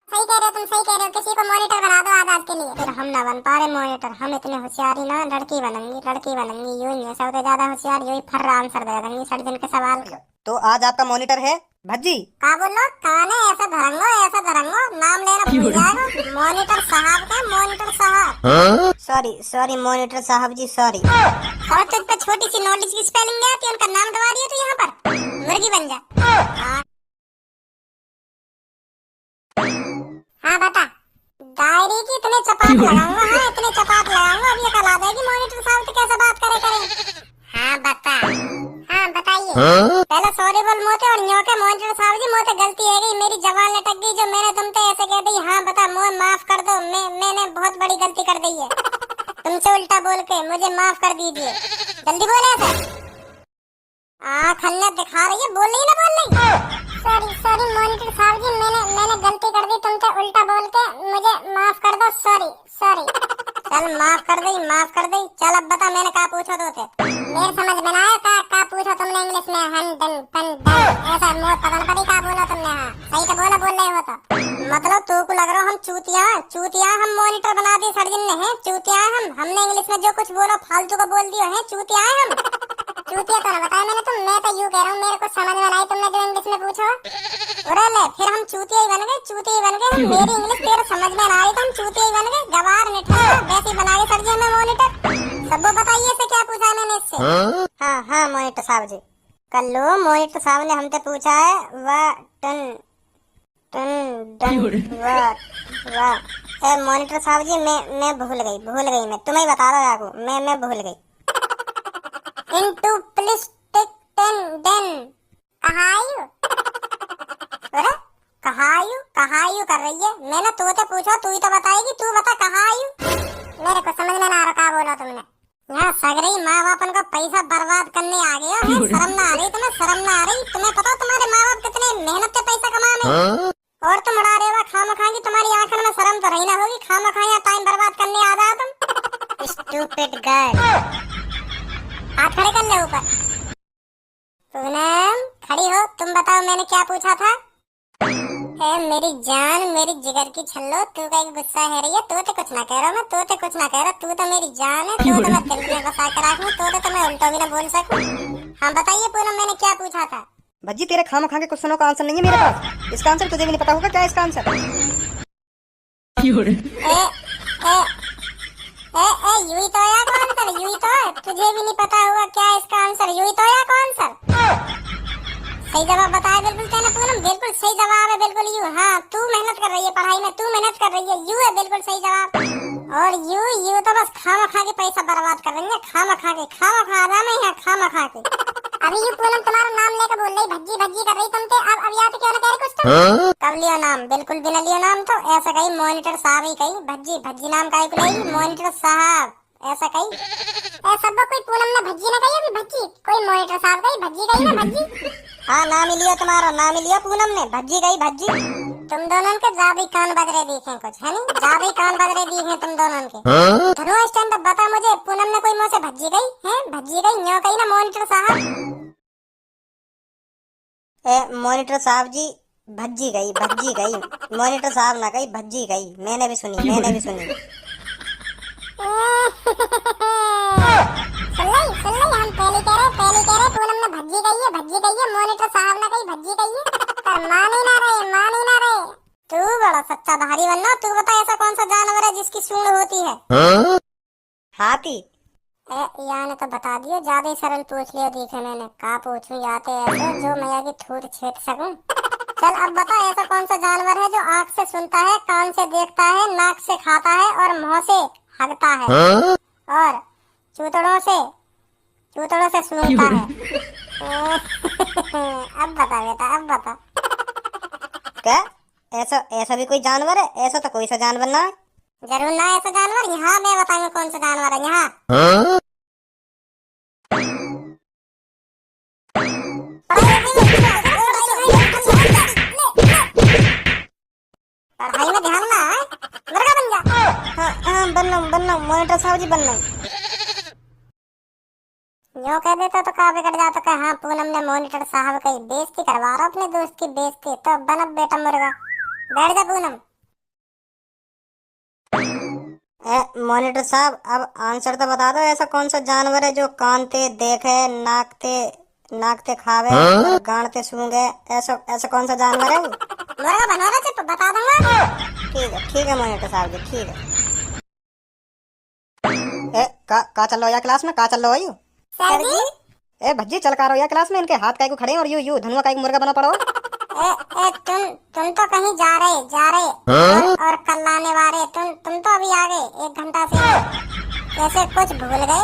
सही कह रहे हो तुम, सही कह रहे हो। किसी को मॉनिटर बना दो आज के लिए। फिर हम ना बन पा रहे मॉनिटर, हम इतने होशियारी ना, लड़की बनूंगी, लड़की बनूंगी। यूं ही है, सबसे ज्यादा होशियार यही फर्रा आंसर दे देंगी 60 दिन के सवाल का। तो आज आपका मॉनिटर है भज्जी। का बोलो, काने ऐसा धरंगो, ऐसा धरंगो, नाम लेना भूल जाएगा। मॉनिटर साहब का, मॉनिटर साहब। सॉरी सॉरी मॉनिटर साहब जी, सॉरी। और तुझ पे छोटी सी नॉलेज की स्पेलिंग नहीं आती, उनका नाम दबा दिया तू यहाँ पर, मुर्गी बन जा। हाँ बता। डायरी की इतने चपाट लगाऊंगा, हाँ इतने चपाट लगाऊंगा, अब ये कल आ जाएगी मॉनिटर साहब तो कैसे बात करे। हाँ बता, हाँ बताइए। पहले सॉरी बोल मोते, और न्यों के मॉनिटर साहब जी मोते गलती है गई, मेरी जबान लटक गई जो मैंने तुमसे ऐसे कह दी। हाँ बता, मुझे माफ कर दो, मैंने बहुत बड़ी गलती कर दी है। तुमसे उल्टा बोल के मुझे माफ कर दीजिए, जल्दी बोले ऐसे। खन्नत दिखा रही है, बोल रही ना, बोल रही। सॉरी सॉरी मॉनिटर साहब जी, मैंने गलती कर दी, तुमसे उल्टा बोल के मुझे माफ कर दो। Sorry sorry. चल माफ कर दी, माफ कर दी। चल अब बता, मैंने क्या पूछा तो मेरे समझ में ना आया। क्या पूछा तुमने इंग्लिश में? हन डन पन डन ऐसा मुंह पता न पड़ी क्या बोला तुमने। हाँ सही तो बोल रहे हो तो। मतलब तू को लग रहा हम चूतिया हम मॉनिटर बना दी सर्जन ने, है चूतिया हमने इंग्लिश में जो कुछ बोला फालतू को बोल दिया है, चूतिया हम। चूतिया तो ना बताया मैंने, मैं तो यूं कह रहा हूँ, मेरे को समझ में आई तुमने जो इंग्लिश में पूछा। अरे ले, फिर हम चूतिया ही बन गए, चूतिया ही बन गए। मेरी इंग्लिश तेरे समझ में ना आई तो हम चूतिया ही बन गए। गवार निठा वैसे बना के सर जी हमें मॉनिटर। सबको बताइए से क्या पूछा मैंने इससे। हाँ हाँ मॉनिटर साहब जी। कल्लू मॉनिटर साहब ने हमसे पूछा है वाह टन टन डन वाह। मॉनिटर साहब जी मैं भूल गई मैं तुम्हें बता रहा हूँ, मैं भूल गई। Into plastic den कहायु। अरे कहायु कर रही है। मैंने तुझसे पूछा, तू ही तो बताएगी, तू बता कहायु। मेरे को समझ में ना आ रहा क्या बोला तुमने। यहाँ सगरी माँ बापन का पैसा बर्बाद करने आ गया है। शर्म ना आ रही तुम्हें, शर्म ना आ रही। तुम्हें पता तुम्हारे माँ बाप कितने मेहनत से पैसा कमाने, और तुम उड़ा रहे हो खामखा की। तुम्हारी आंखों में शर्म तो रही ना होगी, खामखा यहाँ टाइम बर्बाद करने आ जाओ तुम। Stupid girl. हाथ खड़े कर ले ऊपर। पूनम खड़ी हो, तुम बताओ मैंने क्या पूछा था। मेरी जान, मेरी जिगर की छल्लो, तू का गुस्सा है रही है। तू तो कुछ ना कह रहा, मैं तू तो कुछ ना कह रहा। तू तो मेरी जान है, तू तो मैं दिल में बसा के रखूं, तो मैं उल्टा भी ना बोल सकूं। हाँ बताइए पूनम, मैंने क्या पूछा था। भज्जी तेरे खामखा के क्वेश्चनों का आंसर नहीं है मेरे पास। इसका आंसर तुझे भी नहीं पता होगा क्या है इसका आंसर। यूं ही तो या कौन सर, यूं ही तो है। तुझे भी नहीं पता होगा क्या है इसका आंसर, यूं ही तो या कौन सर। सही जवाब बताया बिल्कुल तेने पूनम, बिल्कुल सही जवाब है, बिल्कुल यूं। हाँ तू मेहनत कर रही है पढ़ाई में, तू मेहनत कर रही है, यूं है बिल्कुल सही जवाब। और यूं तो बस खामखा के पैसा बर्बाद कर रही है, खामखा आराम है यहाँ, खामखा के। अभी यूं पूनम तुम्हारा नाम लेकर बोल रही, भज्जी भज्जी कर रही तुमसे। अब याद क्यों ना कह रही कुछ तुम। कब लियो नाम, बिल्कुल भी न लियो नाम। तो ऐसा कही मॉनिटर साहब ही कही, भज्जी भज्जी नाम का ही मॉनिटर साहब ऐसा कही। सबको कोई पूनम ने भज्जी ना कही, अभी भज्जी कोई मॉनिटर साहब कही, भज्जी कही ना भज्जी। हाँ नाम लिया तुम्हारा, नाम लिया पूनम ने, भज्जी गई भज्जी। तुम दोनों के ज्यादा कान बजरे दिखे कुछ, है नहीं? ज्यादा कान बजरे दिखे तुम दोनों के। धनो स्टैंड अब बता मुझे, पूनम ने कोई मुंह से भज्जी गई है, भज्जी गई न्यों कही ना मॉनिटर साहब। मॉनिटर साहब जी भज्जी गई मॉनिटर साहब ना कही, भज्जी गई। मैंने भी सुनी सुन ले हम पहले कह रहे पूनम ने भज्जी गई है, मॉनिटर साहब ने कही भज्जी गई है। पर मान ही ना रहे। तू बड़ा सच्चा भारी बनना। तू बता ऐसा कौन सा जानवर है जिसकी सूंड होती है। हाथी। याने तो बता दियो, ज्यादा सरल पूछ लियो। देखे मैंने कहा पूछूं याते ऐसे जो मैया की ठूठ छेद सकूं। चल अब बता ऐसा कौन सा जानवर है जो आँख से सुनता है, कान से देखता है, नाक से खाता है और मुंह से हगता है, और चूतड़ों से सूंघता है। अब बता बेटा, अब बता। क्या ऐसा भी कोई जानवर है? ऐसा तो कोई सा जानवर ना है। जरूर ना ऐसा जानवर। यहाँ मैं बताऊंगा कौन सा जानवर है। यहाँ पढ़ाई में ध्यान ना है, मुर्गा बन जा। हाँ बनना मॉनिटर साहब जी बनना। यूं कह देता तो कहाँ बिगड़ जाता। कहा हाँ पूनम ने मॉनिटर साहब की बेइज्जती करवा रहा, अपने दोस्त की बेइज्जती। तो बन अब बेटा मुर्गा, बैठ जा पूनम। मॉनिटर साहब अब आंसर तो बता दो, ऐसा कौन सा जानवर है जो कानते देखे, नाकते नाकते खावे और गांडते सूंघे? ऐसा ऐसा कौन सा जानवर है वो? मुर्गा बनवा रहा तो बता दूंगा। ठीक है मॉनिटर साहब जी, ठीक है। का चल रहा हो क्लास में, का चल रहा हो यू? सर जी ए भज्जी चल का रहो क्लास में, इनके हाथ काय को खड़े हैं और यू धनुआ काय को मुर्गा बना पड़ो। तुम तो कहीं जा रहे और कल आने वाले, तुम तो अभी आ गए 1 घंटा से। कैसे कुछ भूल गए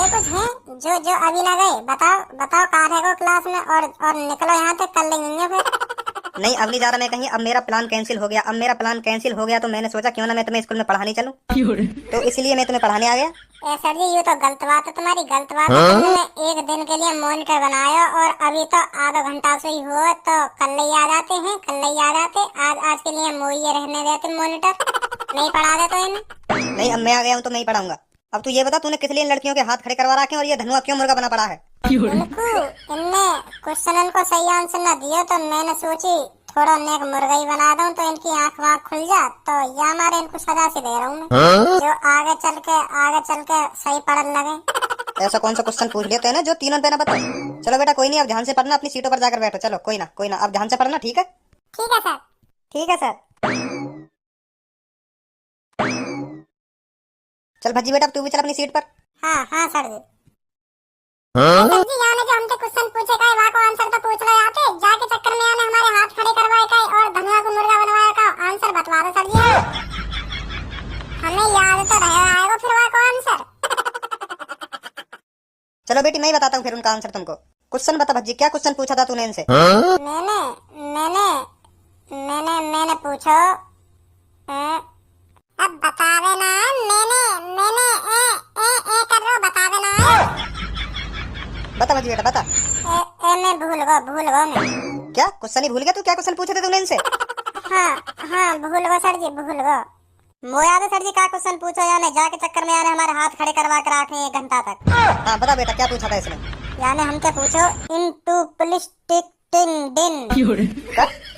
कुछ हैं जो अभी ना गए? बताओ कहाँ रहो क्लास में और निकलो यहाँ से, कल लेंगे फिर। नहीं अब नहीं जा रहा मैं कहीं, अब मेरा प्लान कैंसिल हो गया। तो मैंने सोचा क्यों ना मैं तुम्हें स्कूल में पढ़ाने चलूं, तो इसलिए मैं तुम्हें पढ़ाने आ गया। सर जी ये तो गलत बात है तुम्हारी, गलत बात है। तुमने 1 दिन के लिए मॉनिटर बनाया और अभी तो आधा घंटा से ही हुआ, तो कल ही आ जाते। आज के लिए मोई रहने देते मॉनिटर, नहीं पढ़ा दे तो इन्हें। नहीं अब मैं आ गया हूँ तो नहीं पढ़ाऊंगा। अब तू ये बता तूने किस लिए लड़कियों के हाथ खड़े करवा रखे और ये धनुआ क्यों मुर्गा बना पड़ा है? इनको इनने क्वेश्चन को सही आंसर न दिया तो मैंने सोची थोड़ा नेक मुर्गा ही बना दूं तो इनकी आंख वाँख खुल जा, तो या हमारे इनको सजा से दे रहा हूँ मैं, जो आगे चल के सही पढ़ने लगे। ऐसा कौन सा क्वेश्चन पूछ लेते हैं ना जो तीनों पे ना बताओ। चलो बेटा कोई नहीं, अब ध्यान से पढ़ना, अपनी सीटों पर जाकर बैठो। चलो कोई ना अब ध्यान से पढ़ना, ठीक है? ठीक है सर। चल भज्जी बेटा तू भी चल अपनी सीट पर। हाँ सर जी। सर जी यहाँ जो हमसे क्वेश्चन पूछे का वहाँ को आंसर तो पूछ लो, आते जाके चक्कर में आने हमारे हाथ खड़े करवाए का और धनुआ को मुर्गा बनवाया का आंसर बतवा दो सर जी। हमें याद तो रहे आएगा फिर वहाँ को आंसर। चलो बेटी मैं ही बताता हूँ फिर उनका आंसर तुमको। क्वेश्चन बता भज्जी, क्या क्वेश्चन पूछा था तूने इनसे? मैंने पूछो, अब बतावे ना। मैंने ए कर रहा, बतावे ना। बता भज्जी बेटा बता। मैं भूल गो मैं। क्या क्वेश्चन ही भूल गया तू? क्या क्वेश्चन पूछे थे तूने इनसे? हाँ भूल गो सर जी, भूल गो। मो याद है सर जी का क्वेश्चन पूछा यानी जाके चक्कर में आने हमारे हाथ खड़े करवा कर रखे 1 घंटा तक। हाँ बता बेटा क्या पूछा था इसने? यानी हमसे पूछो इनटू पुलिस टिक टिंग डिन। का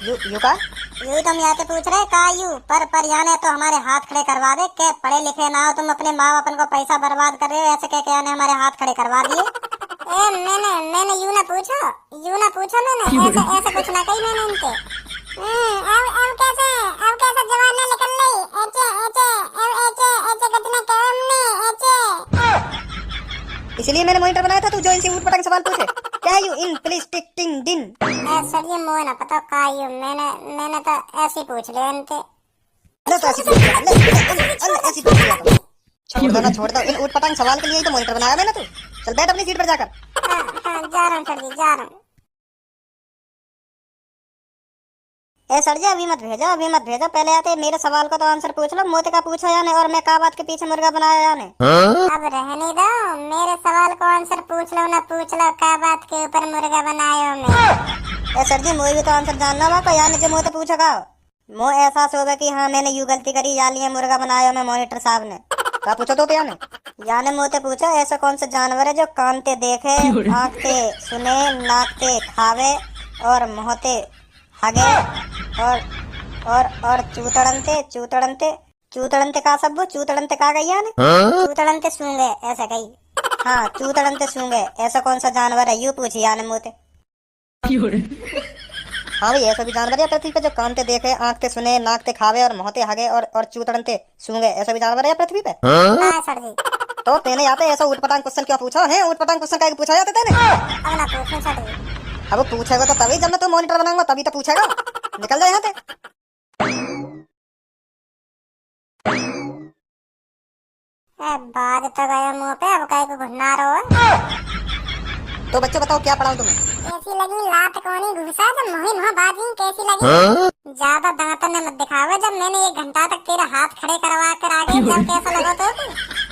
यू का यू तुम यहाँ से पूछ रहे का यू पर यानी तो हमारे हाथ खड़े करवा दे के पढ़े लिखे ना हो तुम, अपने माँ बापन को पैसा बर्बाद कर रहे हो ऐसे कह के यानी हमारे हाथ खड़े करवा दिए। मैंने यू ना पूछो मैंने ऐसे कुछ ना कही मैंने इनके। अब कैसे जवान निकल रही कितने काम में इसलिए मैंने मॉनिटर बनाया था तू जो इनसे ऊट पटांग सवाल पूछे। क्या है यू इन प्लीज टिक टिंग डिन? सर ये मोह ना पता का यू, मैंने तो ऐसे ही पूछ लिया इनसे। ले तो ऐसे पूछ लिया छोड़ दो इन ऊट पटांग सवाल के लिए ही तो मॉनिटर बनाया मैंने। तू चल बैठ अपनी सीट पर जाकर। जा रहा हूँ सर जी, जा रहा हूँ। ए सर जी अभी मत भेजो, पहले आते मेरे सवाल को तो आंसर पूछ लो। मोते का पूछो याने और मैं का बात के पीछे मुर्गा बनाया याने। अब रहने दो, मेरे सवाल को आंसर पूछ लो ना पूछ लो का बात के ऊपर मुर्गा बनाया मैं। ए सर जी मोई भी तो आंसर जानना होगा को यानी जो मोते पूछोगा मो एहसास होगा कि हाँ मैंने यू गलती करी यानी मुर्गा बनाया मैं मॉनिटर साहब ने। का पूछो तो याने मोते पूछो ऐसा कौन सा जानवर है जो कानते देखे, आँखते सुने, नाकते खावे और मोहते हगे और चूतड़नते का सब चूतड़नते का गई यानी चूतड़नते सूंघे ऐसा कही। हाँ चूतड़नते सूंघे ऐसा कौन सा जानवर है यू पूछी यानी मोते। हाँ भाई ऐसा भी जानवर है पृथ्वी पे जो कानते देखे, आँखते सुने, नाकते खावे और मोहते हगे और चूतड़नते सूंघे, ऐसा भी जानवर है पृथ्वी पे? हाँ सर जी। तो तेने आते ऐसा ऊटपटांग क्वेश्चन क्या पूछा है? ऊटपटांग क्वेश्चन क्या पूछा जाता तेने? अब ना पूछो सर जी। अब पूछेगा तो तभी जब मैं तो मॉनिटर बनाऊंगा तभी तो पूछेगा। निकल जाए यहाँ से। बात तो गया मुंह पे, अब कहीं को घुसना रहो। तो बच्चों बताओ क्या पढ़ाऊं तुम्हें? कैसी लगी लात कोनी घुसा जब मोही बात ही कैसी लगी? ज्यादा दांतन ने मत दिखावे। जब मैंने 1 घंटा तक तेरा हाथ खड़े करवा कर आगे जब कैसा लगा तो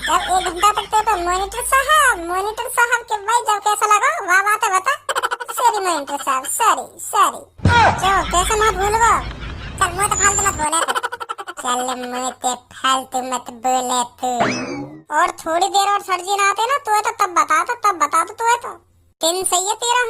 जब 1 घंटा तक तो मॉनिटर साहब के भाई जब कैसा लगा वाह बात बता। सॉरी मॉनिटर साहब, सॉरी जो कैसे मत भूल गो। चल मुझे तो फालतू मत बोले, चल मुझे फालतू मत बोले तू। और थोड़ी देर और सर जी ना आते ना तो तब बता तो तू है तो दिन सही है तेरा।